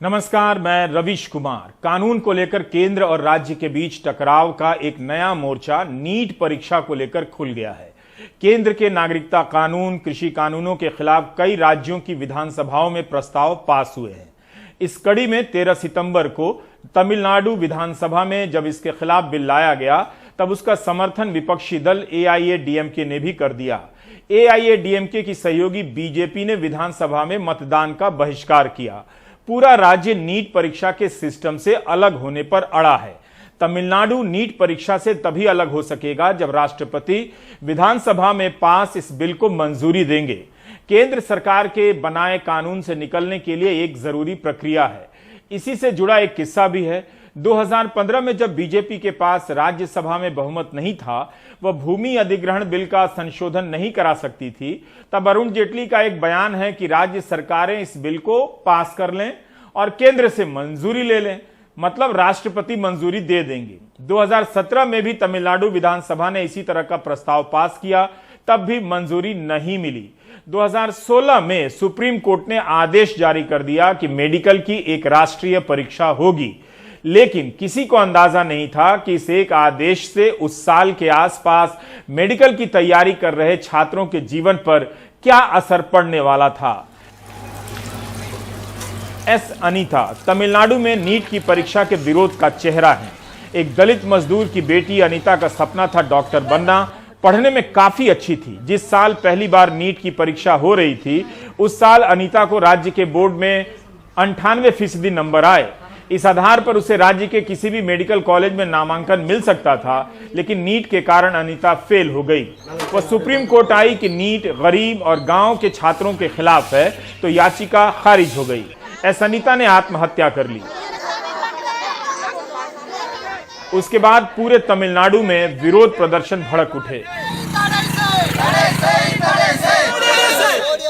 नमस्कार, मैं रविश कुमार। कानून को लेकर केंद्र और राज्य के बीच टकराव का एक नया मोर्चा नीट परीक्षा को लेकर खुल गया है। केंद्र के नागरिकता कानून, कृषि कानूनों के खिलाफ कई राज्यों की विधानसभाओं में प्रस्ताव पास हुए हैं। इस कड़ी में 13 सितंबर को तमिलनाडु विधानसभा में जब इसके खिलाफ बिल लाया गया, तब उसका समर्थन विपक्षी दल AIADMK ने भी कर दिया। AIADMK की सहयोगी बीजेपी ने विधानसभा में मतदान का बहिष्कार किया। पूरा राज्य नीट परीक्षा के सिस्टम से अलग होने पर अड़ा है। तमिलनाडु नीट परीक्षा से तभी अलग हो सकेगा जब राष्ट्रपति विधानसभा में पास इस बिल को मंजूरी देंगे। केंद्र सरकार के बनाए कानून से निकलने के लिए एक जरूरी प्रक्रिया है। इसी से जुड़ा एक किस्सा भी है। 2015 में जब बीजेपी के पास राज्यसभा में बहुमत नहीं था, वह भूमि अधिग्रहण बिल का संशोधन नहीं करा सकती थी, तब अरुण जेटली का एक बयान है कि राज्य सरकारें इस बिल को पास कर लें और केंद्र से मंजूरी ले लें, मतलब राष्ट्रपति मंजूरी दे देंगे। 2017 में भी तमिलनाडु विधानसभा ने इसी तरह का प्रस्ताव पास किया, तब भी मंजूरी नहीं मिली। 2016 में सुप्रीम कोर्ट ने आदेश जारी कर दिया कि मेडिकल की एक राष्ट्रीय परीक्षा होगी, लेकिन किसी को अंदाजा नहीं था कि इस एक आदेश से उस साल के आसपास मेडिकल की तैयारी कर रहे छात्रों के जीवन पर क्या असर पड़ने वाला था। अनीता तमिलनाडु में नीट की परीक्षा के विरोध का चेहरा है। एक दलित मजदूर की बेटी अनीता का सपना था डॉक्टर बनना। पढ़ने में काफी अच्छी थी। जिस साल पहली बार नीट की परीक्षा हो रही थी, उस साल अनीता को राज्य के बोर्ड में 98% नंबर आए। इस आधार पर उसे राज्य के किसी भी मेडिकल कॉलेज में नामांकन मिल सकता था, लेकिन नीट के कारण अनीता फेल हो गई। वह सुप्रीम कोर्ट आई कि नीट गरीब और गांव के छात्रों के खिलाफ है, तो याचिका खारिज हो गई। अनीता ने आत्महत्या कर ली। उसके बाद पूरे तमिलनाडु में विरोध प्रदर्शन भड़क उठे।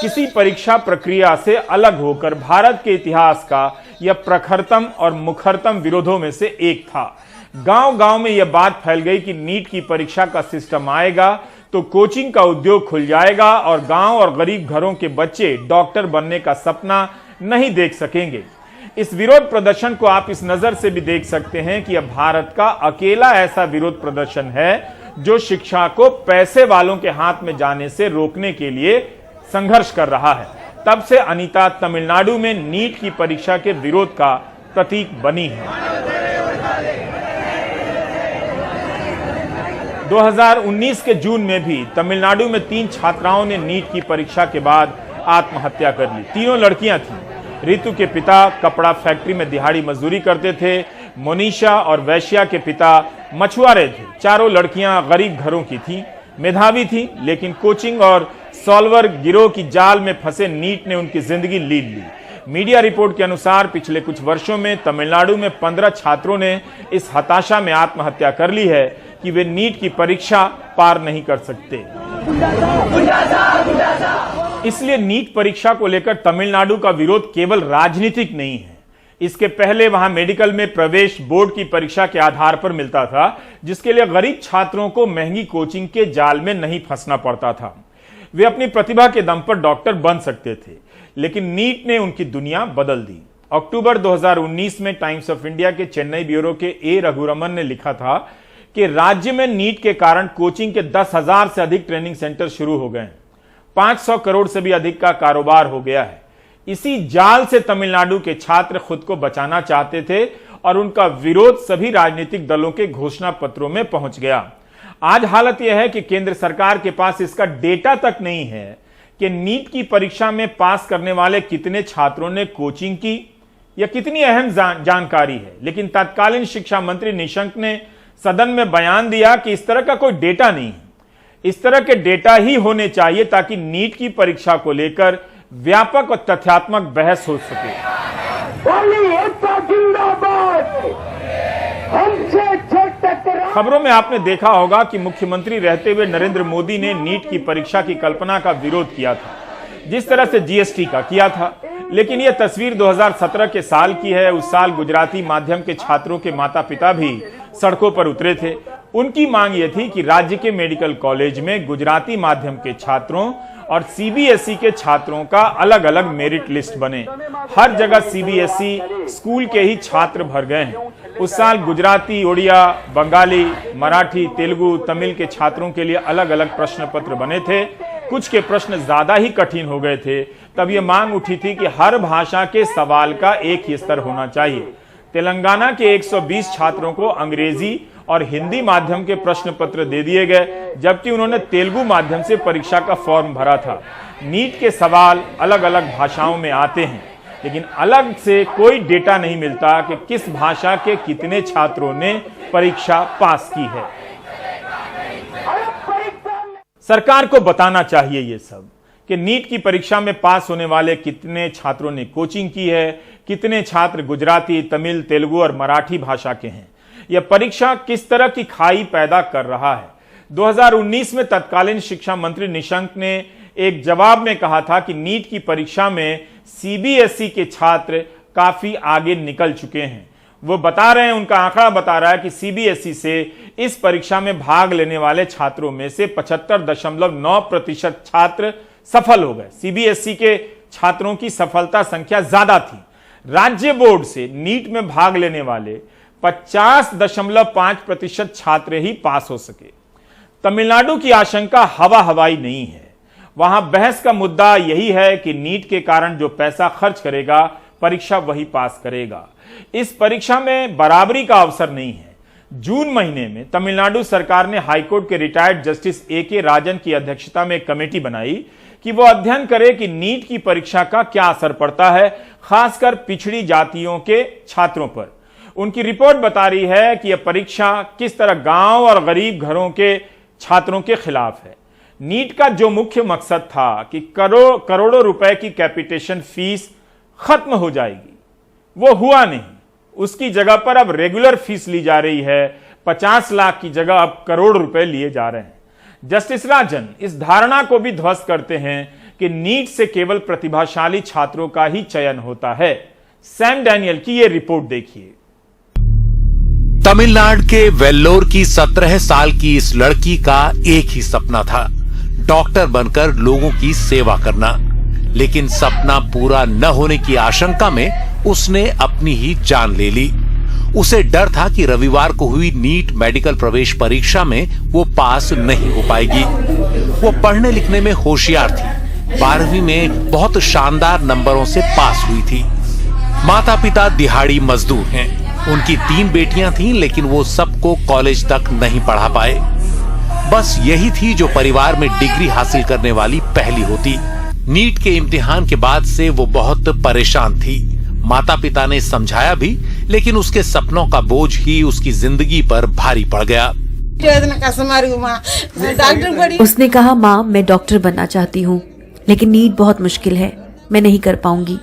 किसी परीक्षा प्रक्रिया से अलग होकर भारत के इतिहास का यह प्रखरतम और मुखरतम विरोधों में से एक था। गांव-गांव में यह बात फैल गई कि नीट की परीक्षा का सिस्टम आएगा तो कोचिंग का उद्योग खुल जाएगा और गांव और गरीब घरों के बच्चे डॉक्टर बनने का सपना नहीं देख सकेंगे। इस विरोध प्रदर्शन को आप इस नजर से भी देख सकते हैं कि यह भारत का अकेला ऐसा विरोध प्रदर्शन है जो शिक्षा को पैसे वालों के हाथ में जाने से रोकने के लिए संघर्ष कर रहा है। तब से अनीता तमिलनाडु में नीट की परीक्षा के विरोध का प्रतीक बनी है। 2019 के जून में भी तमिलनाडु में 3 छात्राओं ने नीट की परीक्षा के बाद आत्महत्या कर ली। तीनों लड़कियां थीं। रितु के पिता कपड़ा फैक्ट्री में दिहाड़ी मजदूरी करते थे। मोनिशा और वैश्या के पिता मछुआरे थे। चारों लड़कियां गरीब घरों की थीं, मेधावी थीं, लेकिन कोचिंग और सॉल्वर गिरोह की जाल में फंसे नीट ने उनकी जिंदगी लील ली। मीडिया रिपोर्ट के अनुसार पिछले कुछ वर्षों में तमिलनाडु में 15 छात्रों ने इस हताशा में आत्महत्या कर ली है कि वे नीट की परीक्षा पार नहीं कर सकते। इसलिए नीट परीक्षा को लेकर तमिलनाडु का विरोध केवल राजनीतिक नहीं है। इसके पहले वहां मेडिकल में प्रवेश बोर्ड की परीक्षा के आधार पर मिलता था, जिसके लिए गरीब छात्रों को महंगी कोचिंग के जाल में नहीं फंसना पड़ता था। वे अपनी प्रतिभा के दम पर डॉक्टर बन सकते थे, लेकिन नीट ने उनकी दुनिया बदल दी। अक्टूबर 2019 में टाइम्स ऑफ इंडिया के चेन्नई ब्यूरो के रघुरमन ने लिखा था कि राज्य में नीट के कारण कोचिंग के 10,000 से अधिक ट्रेनिंग सेंटर शुरू हो गए। 500 करोड़ से भी अधिक का कारोबार हो गया है। इसी जाल से तमिलनाडु के छात्र खुद को बचाना चाहते थे और उनका विरोध सभी राजनीतिक दलों के घोषणा पत्रों में पहुंच गया। आज हालत यह है कि केंद्र सरकार के पास इसका डेटा तक नहीं है कि नीट की परीक्षा में पास करने वाले कितने छात्रों ने कोचिंग की या कितनी अहम जानकारी है। लेकिन तत्कालीन शिक्षा मंत्री निशंक ने सदन में बयान दिया कि इस तरह का कोई डेटा नहीं है। इस तरह के डेटा ही होने चाहिए ताकि नीट की परीक्षा को लेकर व्यापक और तथ्यात्मक बहस हो सके। खबरों में आपने देखा होगा कि मुख्यमंत्री रहते हुए नरेंद्र मोदी ने नीट की परीक्षा की कल्पना का विरोध किया था, जिस तरह से जीएसटी का किया था। लेकिन यह तस्वीर 2017 के साल की है। उस साल गुजराती माध्यम के छात्रों के माता पिता भी सड़कों पर उतरे थे। उनकी मांग यह थी कि राज्य के मेडिकल कॉलेज में गुजराती माध्यम के छात्रों और सीबीएसई के छात्रों का अलग अलग मेरिट लिस्ट बने। हर जगह सीबीएसई स्कूल के ही छात्र भर गए हैं। उस साल गुजराती, ओडिया, बंगाली, मराठी, तेलुगु, तमिल के छात्रों के लिए अलग अलग प्रश्न पत्र बने थे। कुछ के प्रश्न ज्यादा ही कठिन हो गए थे। तब यह मांग उठी थी कि हर भाषा के सवाल का एक ही स्तर होना चाहिए। तेलंगाना के 120 छात्रों को अंग्रेजी और हिंदी माध्यम के प्रश्न पत्र दे दिए गए, जबकि उन्होंने तेलुगु माध्यम से परीक्षा का फॉर्म भरा था। नीट के सवाल अलग अलग भाषाओं में आते हैं, लेकिन अलग से कोई डेटा नहीं मिलता कि किस भाषा के कितने छात्रों ने परीक्षा पास की है। सरकार को बताना चाहिए ये सब कि नीट की परीक्षा में पास होने वाले कितने छात्रों ने कोचिंग की है, कितने छात्र गुजराती, तमिल, तेलुगु और मराठी भाषा के हैं। यह परीक्षा किस तरह की खाई पैदा कर रहा है। 2019 में तत्कालीन शिक्षा मंत्री निशंक ने एक जवाब में कहा था कि नीट की परीक्षा में सीबीएसई के छात्र काफी आगे निकल चुके हैं। वो बता रहे हैं, उनका आंकड़ा बता रहा है कि सीबीएसई से इस परीक्षा में भाग लेने वाले छात्रों में से 75.9% छात्र सफल हो गए। सीबीएसई के छात्रों की सफलता संख्या ज्यादा थी। राज्य बोर्ड से नीट में भाग लेने वाले 50.5% छात्र ही पास हो सके। तमिलनाडु की आशंका हवा हवाई नहीं है। वहां बहस का मुद्दा यही है कि नीट के कारण जो पैसा खर्च करेगा, परीक्षा वही पास करेगा। इस परीक्षा में बराबरी का अवसर नहीं है। जून महीने में तमिलनाडु सरकार ने हाईकोर्ट के रिटायर्ड जस्टिस AK राजन की अध्यक्षता में एक कमेटी बनाई कि वो अध्ययन करे कि नीट की परीक्षा का क्या असर पड़ता है, खासकर पिछड़ी जातियों के छात्रों पर। उनकी रिपोर्ट बता रही है कि यह परीक्षा किस तरह गांव और गरीब घरों के छात्रों के खिलाफ है। नीट का जो मुख्य मकसद था कि करोड़ों रुपए की कैपिटेशन फीस खत्म हो जाएगी, वो हुआ नहीं। उसकी जगह पर अब रेगुलर फीस ली जा रही है। 50 लाख की जगह अब करोड़ रुपए लिए जा रहे हैं। जस्टिस राजन इस धारणा को भी ध्वस्त करते हैं कि नीट से केवल प्रतिभाशाली छात्रों का ही चयन होता है। सैम डैनियल की यह रिपोर्ट देखिए। तमिलनाडु के वेल्लोर की 17 साल की इस लड़की का एक ही सपना था, डॉक्टर बनकर लोगों की सेवा करना। लेकिन सपना पूरा न होने की आशंका में उसने अपनी ही जान ले ली। उसे डर था कि रविवार को हुई नीट मेडिकल प्रवेश परीक्षा में वो पास नहीं हो पाएगी। वो पढ़ने लिखने में होशियार थी। 12वीं में बहुत शानदार नंबरों से पास हुई थी। माता पिता दिहाड़ी मजदूर हैं। उनकी 3 बेटियां थीं, लेकिन वो सबको कॉलेज तक नहीं पढ़ा पाए। बस यही थी जो परिवार में डिग्री हासिल करने वाली पहली होती। नीट के इम्तिहान के बाद से वो बहुत परेशान थी। माता पिता ने समझाया भी, लेकिन उसके सपनों का बोझ ही उसकी जिंदगी पर भारी पड़ गया। उसने कहा, माँ मैं डॉक्टर बनना चाहती हूँ, लेकिन नीट बहुत मुश्किल है, मैं नहीं कर पाऊंगी।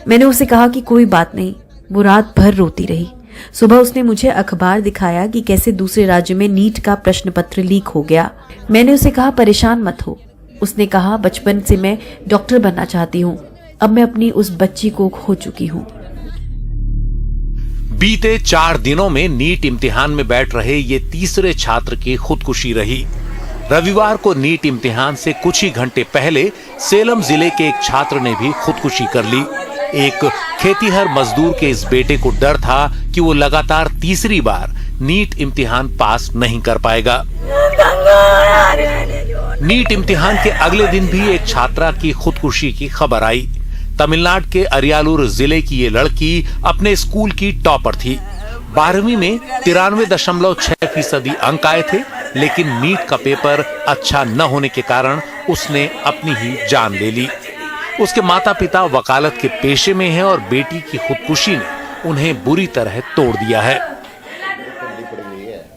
मैंने उसे कहा कि कोई बात नहीं। वो रात भर रोती रही। सुबह उसने मुझे अखबार दिखाया कि कैसे दूसरे राज्य में नीट का प्रश्न पत्र लीक हो गया। मैंने उसे कहा परेशान मत हो। उसने कहा बचपन से मैं डॉक्टर बनना चाहती हूँ, अब मैं अपनी उस बच्ची को खो चुकी हूँ। बीते 4 दिनों में नीट इम्तिहान में बैठ रहे ये तीसरे छात्र की खुदकुशी रही। रविवार को नीट इम्तिहान से कुछ ही घंटे पहले सेलम जिले के एक छात्र ने भी खुदकुशी कर ली। एक खेतीहर मजदूर के इस बेटे को डर था कि वो लगातार तीसरी बार नीट इम्तिहान पास नहीं कर पाएगा। नीट इम्तिहान के अगले दिन भी एक छात्रा की खुदकुशी की खबर आई। तमिलनाडु के अरियालूर जिले की ये लड़की अपने स्कूल की टॉपर थी। 12वीं में 93.6% अंक आए थे, लेकिन नीट का पेपर अच्छा न होने के कारण उसने अपनी ही जान ले ली। उसके माता पिता वकालत के पेशे में हैं और बेटी की खुदकुशी ने उन्हें बुरी तरह तोड़ दिया है।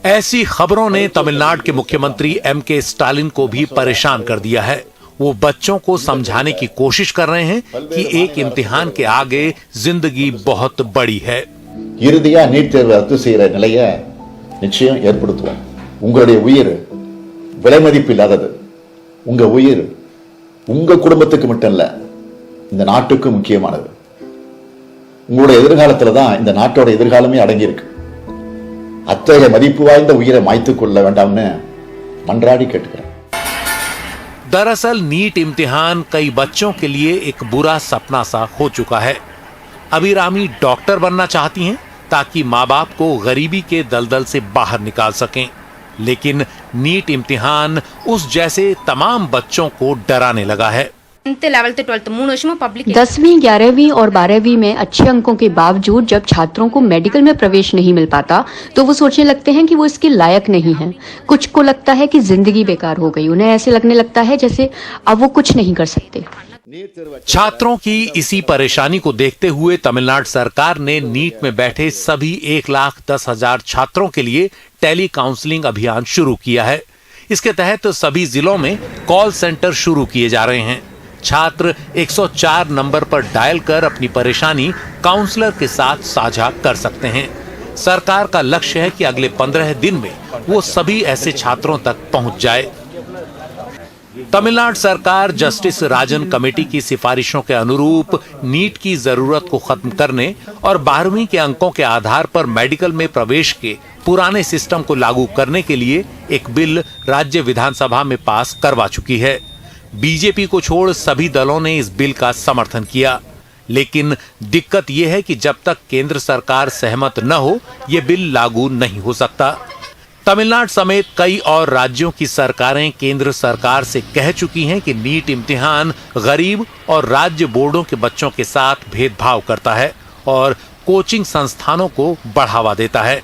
ऐसी खबरों ने तमिलनाडु के मुख्यमंत्री MK स्टालिन को भी परेशान कर दिया है। वो बच्चों को समझाने की कोशिश कर रहे हैं कि एक इम्तिहान के आगे जिंदगी बहुत बड़ी है। இறுதியா நீட் தேர்வு ரத்து செய்யற நிலையை நிச்சயம் ஏற்படுத்துவோம். உங்களுடைய உயிர் விலை மதிப்பில்லாதது. உங்க உயிர் உங்க குடும்பத்துக்கு மட்டும் இல்ல, இந்த நாட்டுக்கு முக்கியமானது. உங்களுடைய எதிர்காலத்துல தான் இந்த நாட்டோட எதிர்காலமே அடங்கி இருக்கு. அத்தகைய மதிப்பு வாய்ந்த உயிரை மாய்த்துக் கொள்ள வேண்டாம்னு மன்றாடி கேட்டுக்கிறேன். दरअसल नीट इम्तिहान कई बच्चों के लिए एक बुरा सपना सा हो चुका है। अभिरामी डॉक्टर बनना चाहती हैं ताकि माँ बाप को गरीबी के दलदल से बाहर निकाल सकें, लेकिन नीट इम्तिहान उस जैसे तमाम बच्चों को डराने लगा है। 11th 12th 3 வருஷமா पब्लिक 10वीं 11वीं और 12वीं में अच्छे अंकों के बावजूद जब छात्रों को मेडिकल में प्रवेश नहीं मिल पाता तो वो सोचने लगते हैं कि वो इसके लायक नहीं हैं। कुछ को लगता है कि जिंदगी बेकार हो गई, उन्हें ऐसे लगने लगता है जैसे अब वो कुछ नहीं कर सकते। छात्रों की इसी परेशानी को देखते हुए तमिलनाडु सरकार ने नीट में बैठे सभी 1,10,000 छात्रों के लिए टेली काउंसलिंग अभियान शुरू किया है। इसके तहत सभी जिलों में कॉल सेंटर शुरू किए जा रहे हैं। छात्र 104 नंबर पर डायल कर अपनी परेशानी काउंसलर के साथ साझा कर सकते हैं। सरकार का लक्ष्य है कि अगले 15 दिन में वो सभी ऐसे छात्रों तक पहुंच जाए। तमिलनाडु सरकार जस्टिस राजन कमेटी की सिफारिशों के अनुरूप नीट की जरूरत को खत्म करने और 12वीं के अंकों के आधार पर मेडिकल में प्रवेश के पुराने सिस्टम को लागू करने के लिए एक बिल राज्य विधानसभा में पास करवा चुकी है। बीजेपी को छोड़ सभी दलों ने इस बिल का समर्थन किया, लेकिन दिक्कत यह है कि जब तक केंद्र सरकार सहमत न हो यह बिल लागू नहीं हो सकता। तमिलनाडु समेत कई और राज्यों की सरकारें केंद्र सरकार से कह चुकी हैं कि नीट इम्तिहान गरीब और राज्य बोर्डों के बच्चों के साथ भेदभाव करता है और कोचिंग संस्थानों को बढ़ावा देता है।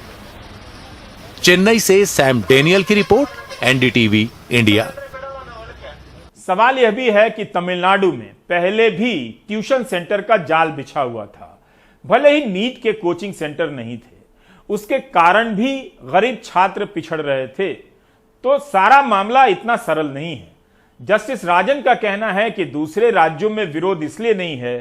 चेन्नई से सैम डेनियल की रिपोर्ट, एनडीटीवी इंडिया। सवाल यह भी है कि तमिलनाडु में पहले भी ट्यूशन सेंटर का जाल बिछा हुआ था। भले ही नीट के कोचिंग सेंटर नहीं थे, उसके कारण भी गरीब छात्र पिछड़ रहे थे। तो सारा मामला इतना सरल नहीं है। जस्टिस राजन का कहना है कि दूसरे राज्यों में विरोध इसलिए नहीं है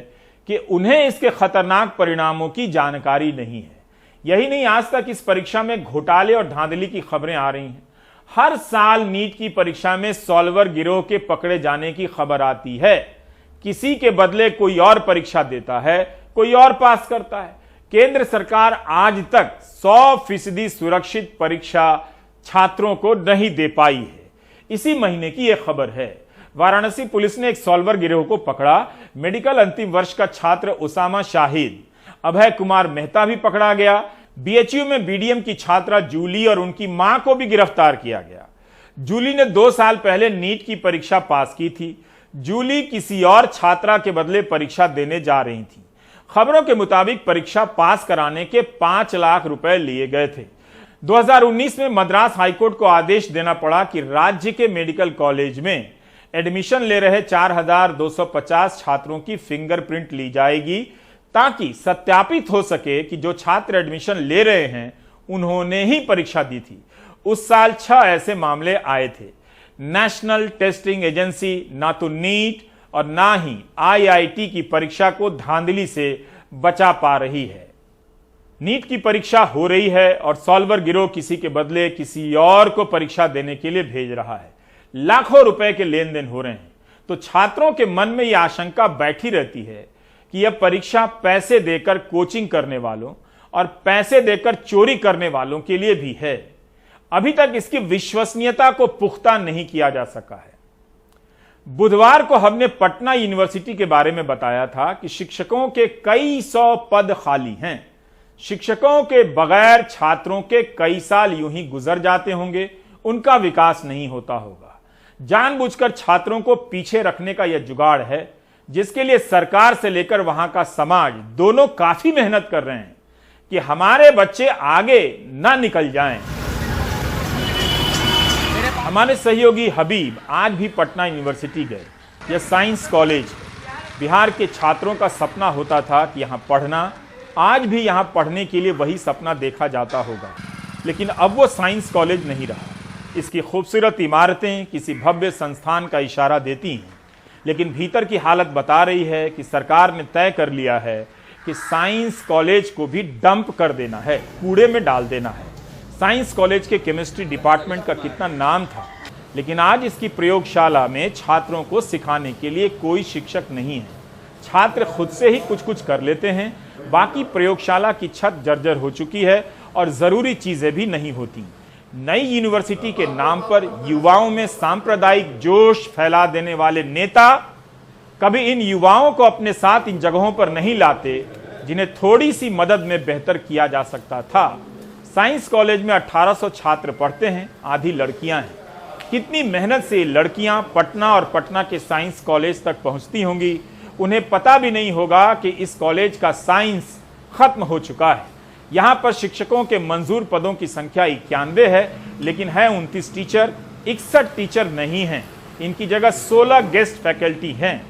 कि उन्हें इसके खतरनाक परिणामों की जानकारी नहीं है। यही नहीं, आज तक इस परीक्षा में घोटाले और धांधली की खबरें आ रही हैं। हर साल नीट की परीक्षा में सॉल्वर गिरोह के पकड़े जाने की खबर आती है। किसी के बदले कोई और परीक्षा देता है, कोई और पास करता है। केंद्र सरकार आज तक 100% सुरक्षित परीक्षा छात्रों को नहीं दे पाई है। इसी महीने की यह खबर है। वाराणसी पुलिस ने एक सॉल्वर गिरोह को पकड़ा। मेडिकल अंतिम वर्ष का छात्र उसामा शाहिद, अभय कुमार मेहता भी पकड़ा गया। बीएचयू में बीडीएम की छात्रा जूली और उनकी मां को भी गिरफ्तार किया गया। जूली ने 2 साल पहले नीट की परीक्षा पास की थी। जूली किसी और छात्रा के बदले परीक्षा देने जा रही थी। खबरों के मुताबिक परीक्षा पास कराने के 5 लाख रुपए लिए गए थे। 2019 में मद्रास हाईकोर्ट को आदेश देना पड़ा कि राज्य के मेडिकल कॉलेज में एडमिशन ले रहे 4,250 छात्रों की फिंगरप्रिंट ली जाएगी ताकि सत्यापित हो सके कि जो छात्र एडमिशन ले रहे हैं उन्होंने ही परीक्षा दी थी। उस साल 6 ऐसे मामले आए थे। नेशनल टेस्टिंग एजेंसी ना तो नीट और ना ही आईआईटी की परीक्षा को धांधली से बचा पा रही है। नीट की परीक्षा हो रही है और सॉल्वर गिरोह किसी के बदले किसी और को परीक्षा देने के लिए भेज रहा है। लाखों रुपए के लेन देन हो रहे हैं। तो छात्रों के मन में यह आशंका बैठी रहती है कि यह परीक्षा पैसे देकर कोचिंग करने वालों और पैसे देकर चोरी करने वालों के लिए भी है। अभी तक इसकी विश्वसनीयता को पुख्ता नहीं किया जा सका है। बुधवार को हमने पटना यूनिवर्सिटी के बारे में बताया था कि शिक्षकों के कई 100 पद खाली हैं। शिक्षकों के बगैर छात्रों के कई साल यूं ही गुजर जाते होंगे, उनका विकास नहीं होता होगा। जानबूझकर छात्रों को पीछे रखने का यह जुगाड़ है, जिसके लिए सरकार से लेकर वहां का समाज दोनों काफी मेहनत कर रहे हैं कि हमारे बच्चे आगे ना निकल जाएं। हमारे सहयोगी हबीब आज भी पटना यूनिवर्सिटी गए। यह साइंस कॉलेज बिहार के छात्रों का सपना होता था कि यहां पढ़ना। आज भी यहां पढ़ने के लिए वही सपना देखा जाता होगा, लेकिन अब वो साइंस कॉलेज नहीं रहा। इसकी खूबसूरत इमारतें किसी भव्य संस्थान का इशारा देती हैं, लेकिन भीतर की हालत बता रही है कि सरकार ने तय कर लिया है कि साइंस कॉलेज को भी डंप कर देना है, कूड़े में डाल देना है। साइंस कॉलेज के केमिस्ट्री डिपार्टमेंट का कितना नाम था, लेकिन आज इसकी प्रयोगशाला में छात्रों को सिखाने के लिए कोई शिक्षक नहीं है। छात्र खुद से ही कुछ कुछ कर लेते हैं। बाकी प्रयोगशाला की छत जर्जर हो चुकी है और जरूरी चीजें भी नहीं होती। नई यूनिवर्सिटी के नाम पर युवाओं में सांप्रदायिक जोश फैला देने वाले नेता कभी इन युवाओं को अपने साथ इन जगहों पर नहीं लाते जिन्हें थोड़ी सी मदद में बेहतर किया जा सकता था। साइंस कॉलेज में 1800 छात्र पढ़ते हैं, आधी लड़कियां हैं। कितनी मेहनत से लड़कियां पटना और पटना के साइंस कॉलेज तक पहुंचती होंगी, उन्हें पता भी नहीं होगा कि इस कॉलेज का साइंस खत्म हो चुका है। यहां पर शिक्षकों के मंजूर पदों की संख्या 91 है, लेकिन है 29 टीचर, 61 टीचर नहीं हैं। इनकी जगह 16 गेस्ट फैकल्टी हैं।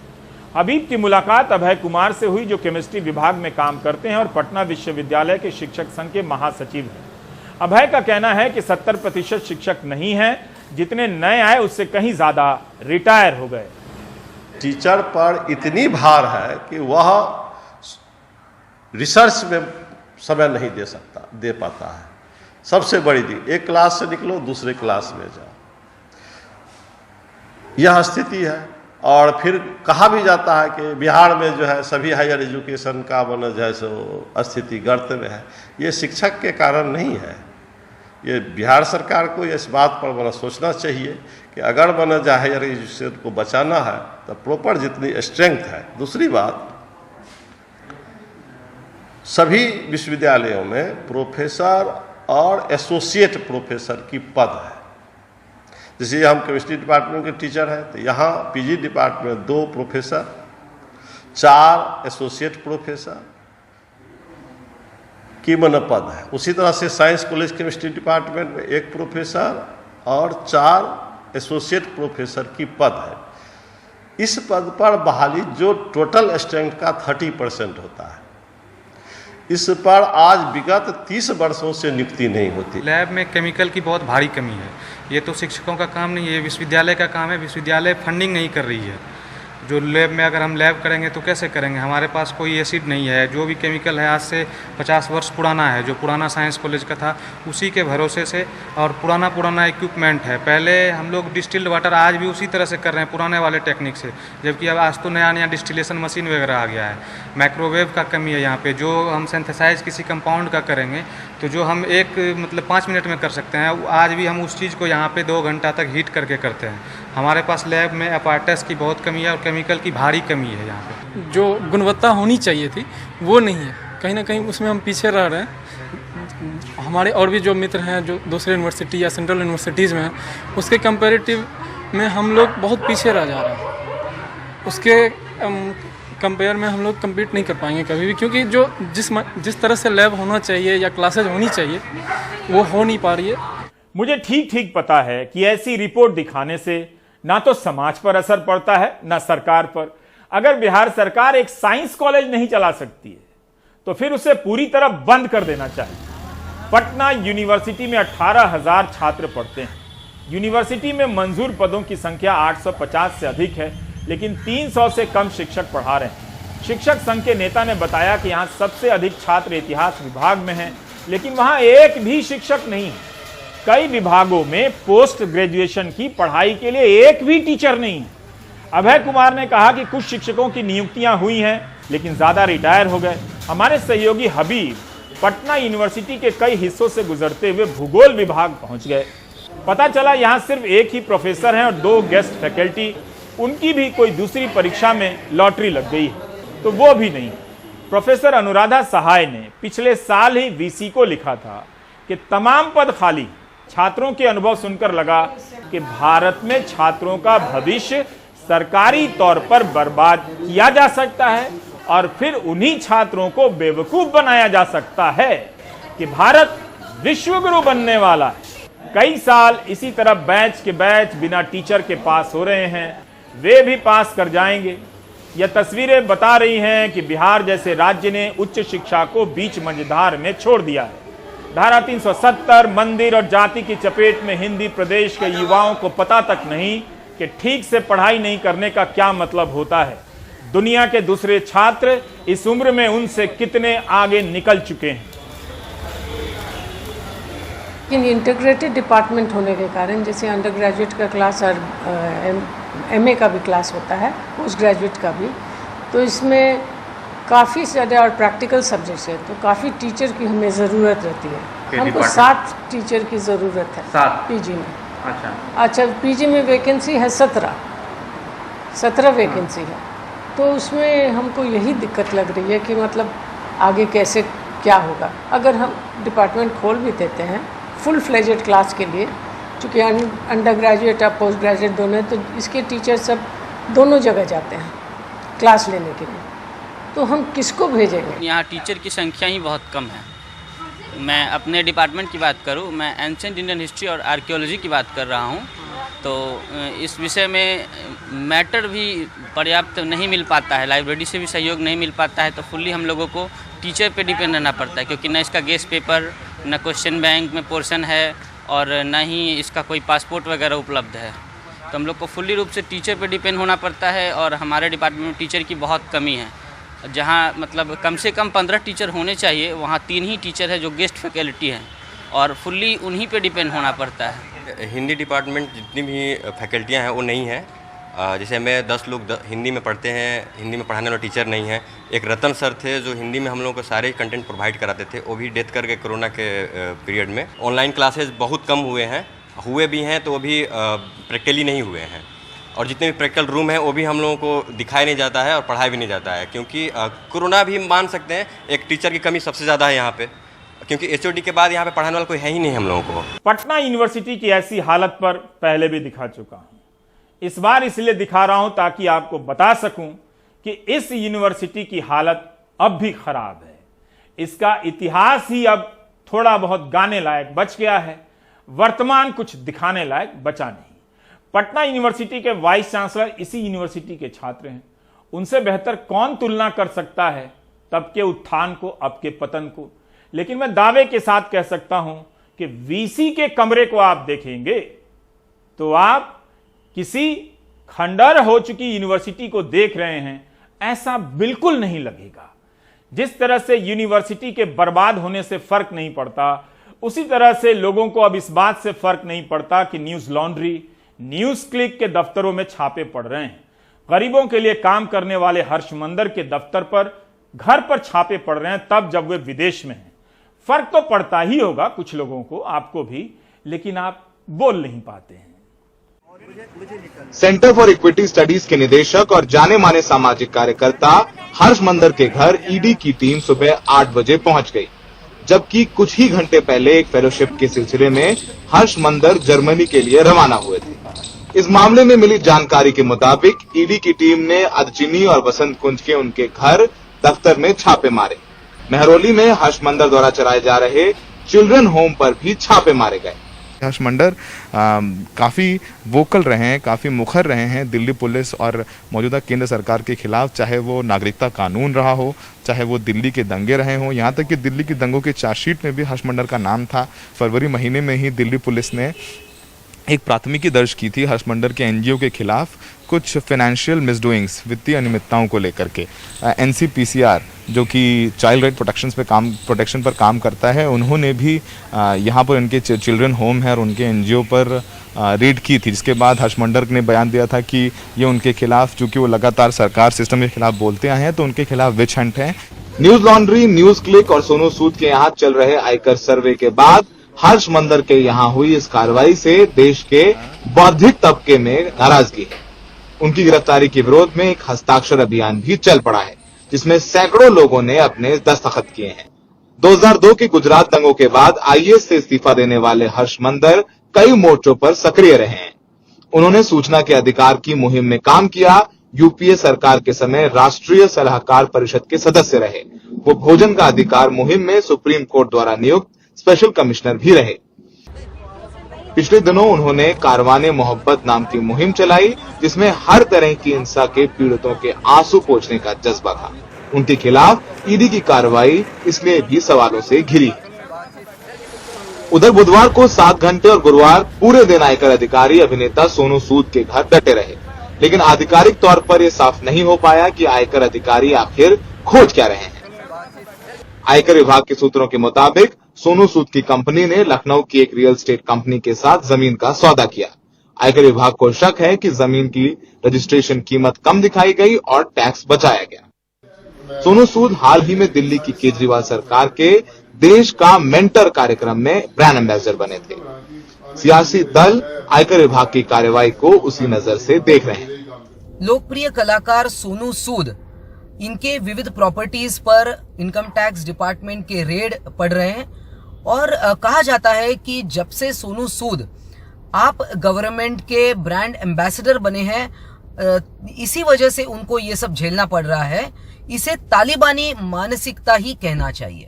हबीब की मुलाकात अभय कुमार से हुई, जो केमिस्ट्री विभाग में काम करते हैं और पटना विश्वविद्यालय के शिक्षक संघ के महासचिव हैं। अभय का कहना है कि 70% शिक्षक नहीं हैं, जितने नए आए उससे कहीं ज्यादा रिटायर हो गए। टीचर पर इतनी भार है कि वह रिसर्च में समय नहीं दे पाता है। सबसे बड़ी चीज, एक क्लास से निकलो दूसरे क्लास में जाओ, यह स्थिति है। और फिर कहा भी जाता है कि बिहार में जो है सभी हायर एजुकेशन का जो है सो स्थिति गर्त में है। ये शिक्षक के कारण नहीं है, ये बिहार सरकार को इस बात पर सोचना चाहिए कि अगर हायर एजुकेशन को बचाना है तो प्रॉपर जितनी स्ट्रेंथ है। दूसरी बात, सभी विश्वविद्यालयों में प्रोफेसर और एसोसिएट प्रोफेसर की पद है। जैसे हम केमिस्ट्री डिपार्टमेंट के टीचर हैं तो यहाँ पीजी डिपार्टमेंट में 2 प्रोफेसर, 4 एसोसिएट प्रोफेसर की पद है। उसी तरह से साइंस कॉलेज केमिस्ट्री डिपार्टमेंट में 1 प्रोफेसर और 4 एसोसिएट प्रोफेसर की पद है। इस पद पर बहाली जो टोटल स्ट्रेंथ का 30% होता है, इस पर आज विगत 30 वर्षों से नियुक्ति नहीं होती। लैब में केमिकल की बहुत भारी कमी है। ये तो शिक्षकों का काम नहीं है, ये विश्वविद्यालय का काम है। विश्वविद्यालय फंडिंग नहीं कर रही है। जो लैब में अगर हम लैब करेंगे तो कैसे करेंगे? हमारे पास कोई एसिड नहीं है। जो भी केमिकल है आज से 50 वर्ष पुराना है, जो पुराना साइंस कॉलेज का था उसी के भरोसे से, और पुराना इक्विपमेंट है। पहले हम लोग डिस्टिल्ड वाटर आज भी उसी तरह से कर रहे हैं पुराने वाले टेक्निक से, जबकि अब आज तो नया डिस्टिलेशन मशीन वगैरह आ गया है। माइक्रोवेव का कमी है यहाँ पे। जो हम सिंथेसाइज किसी कंपाउंड का करेंगे तो जो हम 5 मिनट में कर सकते हैं, आज भी हम उस चीज़ को यहाँ पे 2 घंटा तक हीट करके करते हैं। हमारे पास लैब में अपैरेटस की बहुत कमी है और केमिकल की भारी कमी है। यहाँ पे जो गुणवत्ता होनी चाहिए थी वो नहीं है, कहीं ना कहीं उसमें हम पीछे रह रहे हैं। हमारे और भी जो मित्र हैं जो दूसरे यूनिवर्सिटी या सेंट्रल यूनिवर्सिटीज़ में हैं, उसके कंपैरेटिव में हम लोग बहुत पीछे रह जा रहे हैं। उसके कंपेयर में हम लोग कम्पीट नहीं कर पाएंगे कभी भी, क्योंकि जो जिस तरह से लैब होना चाहिए या क्लासेज होनी चाहिए वो हो नहीं पा रही है। मुझे ठीक पता है कि ऐसी रिपोर्ट दिखाने से ना तो समाज पर असर पड़ता है ना सरकार पर। अगर बिहार सरकार एक साइंस कॉलेज नहीं चला सकती है तो फिर उसे पूरी तरह बंद कर देना चाहिए। पटना यूनिवर्सिटी में 18,000 छात्र पढ़ते हैं। यूनिवर्सिटी में मंजूर पदों की संख्या 850 से अधिक है, लेकिन 300 से कम शिक्षक पढ़ा रहे हैं। शिक्षक संघ के नेता ने बताया कि यहाँ सबसे अधिक छात्र इतिहास विभाग में हैं, लेकिन वहां एक भी शिक्षक नहीं है। कई विभागों में पोस्ट ग्रेजुएशन की पढ़ाई के लिए एक भी टीचर नहीं है। अभय कुमार ने कहा कि कुछ शिक्षकों की नियुक्तियां हुई हैं, लेकिन ज्यादा रिटायर हो गए। हमारे सहयोगी हबीब पटना यूनिवर्सिटी के कई हिस्सों से गुजरते हुए भूगोल विभाग पहुंच गए। पता चला यहां सिर्फ एक ही प्रोफेसर हैं और 2 गेस्ट फैकल्टी। उनकी भी कोई दूसरी परीक्षा में लॉटरी लग गई है, तो वो भी नहीं। प्रोफेसर अनुराधा सहाय ने पिछले साल ही वीसी को लिखा था कि तमाम पद खाली। छात्रों के अनुभव सुनकर लगा कि भारत में छात्रों का भविष्य सरकारी तौर पर बर्बाद किया जा सकता है और फिर उन्हीं छात्रों को बेवकूफ बनाया जा सकता है कि भारत विश्वगुरु बनने वाला है। कई साल इसी तरह बैच के बैच बिना टीचर के पास हो रहे हैं, वे भी पास कर जाएंगे। यह तस्वीरें बता रही हैं कि बिहार जैसे राज्य ने उच्च शिक्षा को बीच मझधार में छोड़ दिया है। धारा 370 मंदिर और जाति की चपेट में हिंदी प्रदेश के युवाओं को पता तक नहीं कि ठीक से पढ़ाई नहीं करने का क्या मतलब होता है। दुनिया के दूसरे छात्र इस उम्र में उनसे कितने आगे निकल चुके हैं। लेकिन इंटीग्रेटेड डिपार्टमेंट होने के कारण, जैसे अंडर ग्रेजुएट का क्लास और एमए का भी क्लास होता है, पोस्ट ग्रेजुएट का भी, तो इसमें काफ़ी ज़्यादा और प्रैक्टिकल सब्जेक्ट्स है तो काफ़ी टीचर की हमें ज़रूरत रहती है। हमको 7 टीचर की ज़रूरत है 7 पीजी में। अच्छा पीजी में वैकेंसी है 17 वैकेंसी है। तो उसमें हमको यही दिक्कत लग रही है कि मतलब आगे कैसे क्या होगा। अगर हम डिपार्टमेंट खोल भी देते हैं फुल फ्लेजेड क्लास के लिए, चूँकि अंडर ग्रेजुएट और पोस्ट ग्रेजुएट दोनों, तो इसके टीचर सब दोनों जगह जाते हैं क्लास लेने के लिए, तो हम किसको भेजेंगे? यहाँ टीचर की संख्या ही बहुत कम है। मैं अपने डिपार्टमेंट की बात करूँ, मैं एंशिएंट इंडियन हिस्ट्री और आर्कियोलॉजी की बात कर रहा हूँ, तो इस विषय में मैटर भी पर्याप्त नहीं मिल पाता है, लाइब्रेरी से भी सहयोग नहीं मिल पाता है, तो फुल्ली हम लोगों को टीचर पे डिपेंड रहना पड़ता है, क्योंकि न इसका गेस्ट पेपर, न क्वेश्चन बैंक में पोर्शन है और न ही इसका कोई पासपोर्ट वगैरह उपलब्ध है। तो हम लोग को फुल्ली रूप से टीचर पे डिपेंड होना पड़ता है और हमारे डिपार्टमेंट में टीचर की बहुत कमी है। जहाँ मतलब कम से कम 15 टीचर होने चाहिए, वहाँ 3 ही टीचर है जो गेस्ट फैकल्टी हैं और फुल्ली उन्हीं पे डिपेंड होना पड़ता है। हिंदी डिपार्टमेंट जितनी भी फैकल्टियाँ हैं वो नहीं है। जैसे मैं 10 लोग हिंदी में पढ़ते हैं, हिंदी में पढ़ाने वाले टीचर नहीं है। एक रतन सर थे जो हिंदी में हम लोगों को सारे कंटेंट प्रोवाइड कराते थे, वो भी डेथ कर गए कोरोना के पीरियड में। ऑनलाइन क्लासेस बहुत कम हुए भी हैं तो वो भी प्रैक्टिकली नहीं हुए हैं, और जितने भी प्रैक्टिकल रूम हैं वो भी हम लोगों को दिखाया नहीं जाता है और पढ़ाया भी नहीं जाता है, क्योंकि कोरोना भी मान सकते हैं एक टीचर की कमी सबसे ज़्यादा है यहाँ पे, क्योंकि एचओडी के बाद यहाँ पे पढ़ाने वाला कोई है ही नहीं हम लोगों को। पटना यूनिवर्सिटी की ऐसी हालत पर पहले भी दिखा चुका हूं, इस बार इसलिए दिखा रहा हूं ताकि आपको बता सकूं कि इस यूनिवर्सिटी की हालत अब भी खराब है। इसका इतिहास ही अब थोड़ा बहुत गाने लायक बच गया है, वर्तमान कुछ दिखाने लायक बचा नहीं। पटना यूनिवर्सिटी के वाइस चांसलर इसी यूनिवर्सिटी के छात्र हैं, उनसे बेहतर कौन तुलना कर सकता है तब के उत्थान को, अब के पतन को। लेकिन मैं दावे के साथ कह सकता हूं कि वीसी के कमरे को आप देखेंगे तो आप किसी खंडर हो चुकी यूनिवर्सिटी को देख रहे हैं, ऐसा बिल्कुल नहीं लगेगा। जिस तरह से यूनिवर्सिटी के बर्बाद होने से फर्क नहीं पड़ता, उसी तरह से लोगों को अब इस बात से फर्क नहीं पड़ता कि न्यूज लॉन्ड्री, न्यूज क्लिक के दफ्तरों में छापे पड़ रहे हैं। गरीबों के लिए काम करने वाले हर्षमंदर के दफ्तर पर, घर पर छापे पड़ रहे हैं तब जब वे विदेश में हैं। फर्क तो पड़ता ही होगा कुछ लोगों को, आपको भी, लेकिन आप बोल नहीं पाते हैं। सेंटर फॉर इक्विटी स्टडीज के निदेशक और जाने माने सामाजिक कार्यकर्ता हर्षमंदर के घर ईडी की टीम सुबह 8 बजे पहुंच गई, जबकि कुछ ही घंटे पहले एक फेलोशिप के सिलसिले में हर्षमंदर जर्मनी के लिए रवाना हुए थे। इस मामले में मिली जानकारी के मुताबिक ईडी की टीम ने अदचिनी और बसंत कुंज के उनके घर, दफ्तर में छापे मारे। मेहरौली में हर्षमंदर द्वारा चलाए जा रहे चिल्ड्रन होम पर भी छापे मारे गए। हर्षमंदर काफ़ी वोकल रहे हैं, काफ़ी मुखर रहे हैं दिल्ली पुलिस और मौजूदा केंद्र सरकार के खिलाफ, चाहे वो नागरिकता कानून रहा हो, चाहे वो दिल्ली के दंगे रहे हों। यहाँ तक कि दिल्ली के दंगों की चार्जशीट में भी हर्षमंदर का नाम था। फरवरी महीने में ही दिल्ली पुलिस ने एक प्राथमिकी दर्ज की थी हर्षमंदर के एनजीओ के खिलाफ, कुछ फाइनेंशियल मिसडूइंग्स, वित्तीय अनियमितताओं को लेकर के। एनसीपीसीआर जो कि चाइल्ड राइट प्रोटेक्शन पर काम करता है, उन्होंने भी यहाँ पर उनके चिल्ड्रन होम है और उनके एनजीओ पर रेड की थी, जिसके बाद हर्षमंदर ने बयान दिया था कि ये उनके खिलाफ, चूंकि वो लगातार सरकार सिस्टम के खिलाफ बोलते आए हैं, तो उनके खिलाफ विच हंट है। न्यूज लॉन्ड्री, न्यूज क्लिक और सोनू सूद के यहाँ चल रहे आयकर सर्वे के बाद हर्षमंदर के यहाँ हुई इस कार्रवाई से देश के बौद्धिक तबके में नाराजगी है। उनकी गिरफ्तारी के विरोध में एक हस्ताक्षर अभियान भी चल पड़ा है, जिसमें सैकड़ों लोगों ने अपने दस्तखत किए हैं। 2002 के गुजरात दंगों के बाद आईएएस से इस्तीफा देने वाले हर्षमंदर कई मोर्चों पर सक्रिय रहे हैं। उन्होंने सूचना के अधिकार की मुहिम में काम किया। यूपीए सरकार के समय राष्ट्रीय सलाहकार परिषद के सदस्य रहे। वो भोजन का अधिकार मुहिम में सुप्रीम कोर्ट द्वारा नियुक्त स्पेशल कमिश्नर भी रहे। पिछले दिनों उन्होंने कारवाने मोहब्बत नाम की मुहिम चलाई, जिसमें हर तरह की हिंसा के पीड़ितों के आंसू पोंछने का जज्बा था। उनके खिलाफ ईडी की कार्रवाई इसलिए भी सवालों से घिरी है। उधर बुधवार को 7 घंटे और गुरुवार पूरे दिन आयकर अधिकारी अभिनेता सोनू सूद के घर डटे रहे, लेकिन आधिकारिक तौर पर यह साफ नहीं हो पाया कि आयकर अधिकारी आखिर खोज क्या रहे हैं। आयकर विभाग के सूत्रों के मुताबिक सोनू सूद की कंपनी ने लखनऊ की एक रियल एस्टेट कंपनी के साथ जमीन का सौदा किया। आयकर विभाग को शक है कि जमीन की रजिस्ट्रेशन कीमत कम दिखाई गई और टैक्स बचाया गया। सोनू सूद हाल ही में दिल्ली की केजरीवाल सरकार के देश का मेंटर कार्यक्रम में ब्रांड एम्बेसडर बने थे। सियासी दल आयकर विभाग की कार्रवाई को उसी नजर से देख रहे हैं। लोकप्रिय कलाकार सोनू सूद, इनके विविध प्रॉपर्टीज पर इनकम टैक्स डिपार्टमेंट के रेड पड़ रहे हैं और कहा जाता है कि जब से सोनू सूद आप गवर्नमेंट के ब्रांड एम्बेसडर बने हैं, इसी वजह से उनको ये सब झेलना पड़ रहा है। इसे तालिबानी मानसिकता ही कहना चाहिए।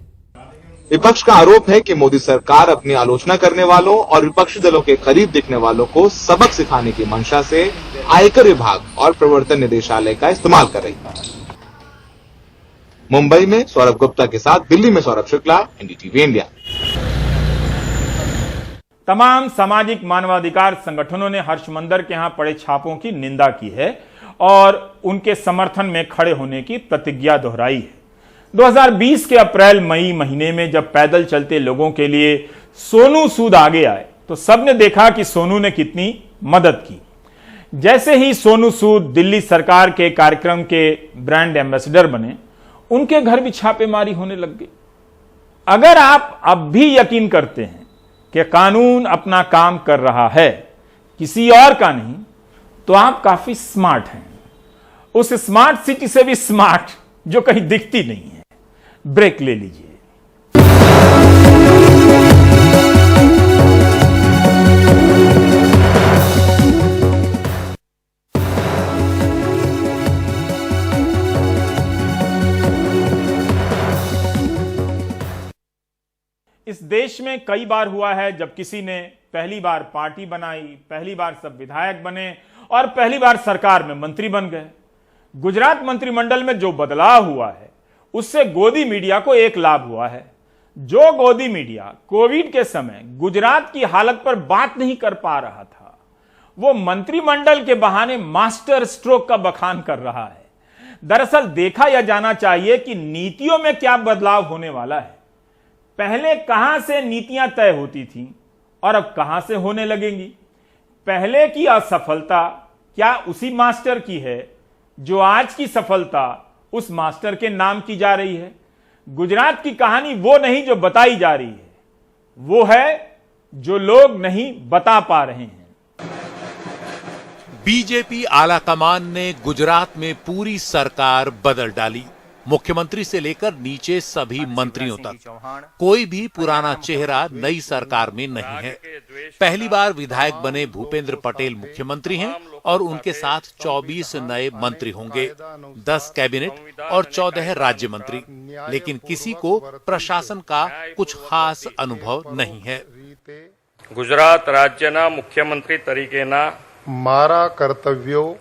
विपक्ष का आरोप है कि मोदी सरकार अपनी आलोचना करने वालों और विपक्षी दलों के करीब दिखने वालों को सबक सिखाने की मंशा से आयकर विभाग और प्रवर्तन निदेशालय का इस्तेमाल कर रही है। मुंबई में सौरभ गुप्ता के साथ दिल्ली में सौरभ शुक्ला, एनडीटीवी इंडिया। तमाम सामाजिक मानवाधिकार संगठनों ने हर्ष मंदर के यहां पड़े छापों की निंदा की है और उनके समर्थन में खड़े होने की प्रतिज्ञा दोहराई है। 2020 के अप्रैल मई महीने में जब पैदल चलते लोगों के लिए सोनू सूद आगे आए तो सबने देखा कि सोनू ने कितनी मदद की। जैसे ही सोनू सूद दिल्ली सरकार के कार्यक्रम के ब्रांड एम्बेसडर बने, उनके घर भी छापेमारी होने लग गई। अगर आप अब भी यकीन करते हैं कि कानून अपना काम कर रहा है, किसी और का नहीं, तो आप काफी स्मार्ट हैं, उस स्मार्ट सिटी से भी स्मार्ट जो कहीं दिखती नहीं है। ब्रेक ले लीजिए। इस देश में कई बार हुआ है जब किसी ने पहली बार पार्टी बनाई, पहली बार सब विधायक बने और पहली बार सरकार में मंत्री बन गए। गुजरात मंत्रिमंडल में जो बदलाव हुआ है उससे गोदी मीडिया को एक लाभ हुआ है। जो गोदी मीडिया कोविड के समय गुजरात की हालत पर बात नहीं कर पा रहा था, वो मंत्रिमंडल के बहाने मास्टर स्ट्रोक का बखान कर रहा है। दरअसल देखा यह जाना चाहिए कि नीतियों में क्या बदलाव होने वाला है। पहले कहां से नीतियां तय होती थीं और अब कहां से होने लगेंगी। पहले की असफलता क्या उसी मास्टर की है जो आज की सफलता उस मास्टर के नाम की जा रही है। गुजरात की कहानी वो नहीं जो बताई जा रही है, वो है जो लोग नहीं बता पा रहे हैं। बीजेपी आलाकमान ने गुजरात में पूरी सरकार बदल डाली। मुख्यमंत्री से लेकर नीचे सभी मंत्रियों तक कोई भी पुराना चेहरा नई सरकार में नहीं है। पहली बार विधायक बने भूपेंद्र पटेल मुख्यमंत्री हैं और उनके साथ 24 नए मंत्री होंगे, 10 कैबिनेट और 14 राज्य मंत्री। लेकिन किसी को प्रशासन का कुछ खास अनुभव नहीं है। गुजरात राज्यना मुख्यमंत्री तरीकेना मारा कर्तव्यों।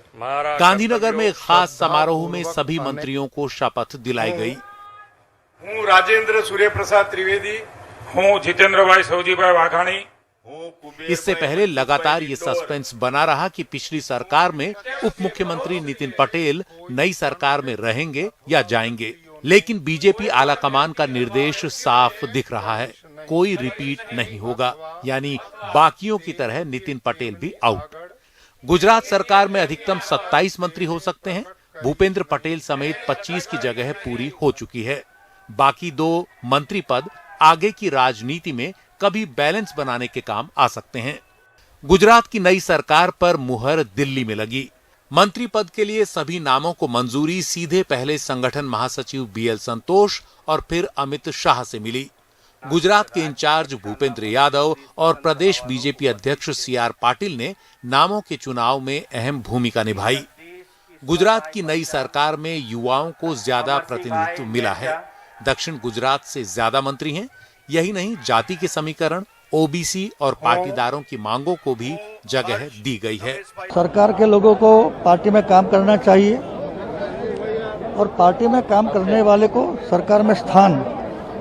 गांधीनगर में एक खास समारोह में सभी मंत्रियों को शपथ दिलाई गई। हूँ राजेंद्र सूर्यप्रसाद त्रिवेदी, हूँ जितेंद्र भाई सौजी भाई वाघाणी। इससे पहले लगातार ये सस्पेंस बना रहा कि पिछली सरकार में उप मुख्यमंत्री नितिन पटेल नई सरकार में रहेंगे या जाएंगे। लेकिन बीजेपी आलाकमान का निर्देश साफ दिख रहा है, कोई रिपीट नहीं होगा, यानी बाकियों की तरह नितिन पटेल भी आउट। गुजरात सरकार में अधिकतम 27 मंत्री हो सकते हैं। भूपेंद्र पटेल समेत 25 की जगह पूरी हो चुकी है। बाकी 2 मंत्री पद आगे की राजनीति में कभी बैलेंस बनाने के काम आ सकते हैं। गुजरात की नई सरकार पर मुहर दिल्ली में लगी। मंत्री पद के लिए सभी नामों को मंजूरी सीधे पहले संगठन महासचिव BL संतोष और फिर अमित शाह से मिली। गुजरात के इंचार्ज भूपेंद्र यादव और प्रदेश बीजेपी अध्यक्ष CR पाटिल ने नामों के चुनाव में अहम भूमिका निभाई। गुजरात की नई सरकार में युवाओं को ज्यादा प्रतिनिधित्व मिला है। दक्षिण गुजरात से ज्यादा मंत्री हैं। यही नहीं, जाति के समीकरण, OBC और पाटीदारों की मांगों को भी जगह दी गई है। सरकार के लोगों को पार्टी में काम करना चाहिए और पार्टी में काम करने वाले को सरकार में स्थान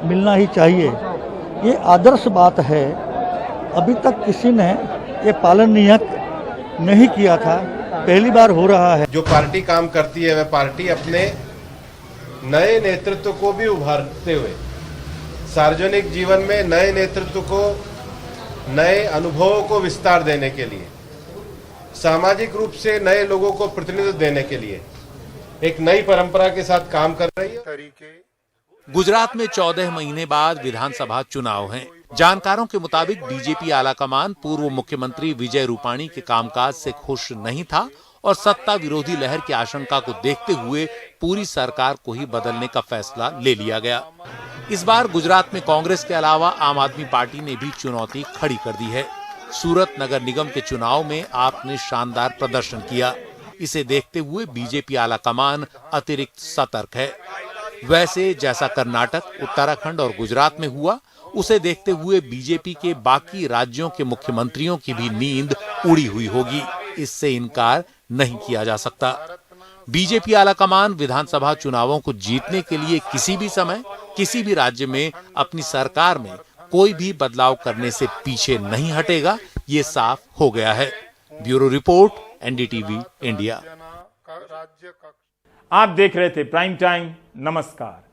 मिलना ही चाहिए। ये आदर्श बात है। अभी तक किसी ने ये पालन नहीं किया था, पहली बार हो रहा है। जो पार्टी काम करती है वह पार्टी अपने नए नेतृत्व को भी उभारते हुए सार्वजनिक जीवन में नए नेतृत्व को, नए अनुभवों को विस्तार देने के लिए, सामाजिक रूप से नए लोगों को प्रतिनिधित्व देने के लिए एक नई परंपरा के साथ काम कर रही है। गुजरात में 14 महीने बाद विधानसभा चुनाव हैं। जानकारों के मुताबिक बीजेपी आलाकमान पूर्व मुख्यमंत्री विजय रूपाणी के कामकाज से खुश नहीं था और सत्ता विरोधी लहर की आशंका को देखते हुए पूरी सरकार को ही बदलने का फैसला ले लिया गया। इस बार गुजरात में कांग्रेस के अलावा आम आदमी पार्टी ने भी चुनौती खड़ी कर दी है। सूरत नगर निगम के चुनाव में आप ने शानदार प्रदर्शन किया। इसे देखते हुए बीजेपी आलाकमान अतिरिक्त सतर्क है। वैसे जैसा कर्नाटक, उत्तराखंड और गुजरात में हुआ, उसे देखते हुए बीजेपी के बाकी राज्यों के मुख्यमंत्रियों की भी नींद उड़ी हुई होगी। इससे इनकार नहीं किया जा सकता। बीजेपी आलाकमान विधानसभा चुनावों को जीतने के लिए किसी भी समय, किसी भी राज्य में अपनी सरकार में कोई भी बदलाव करने से पीछे नहीं हटेगा, ये साफ हो गया है। Bureau report, NDTV India. आप देख रहे थे प्राइम टाइम। नमस्कार।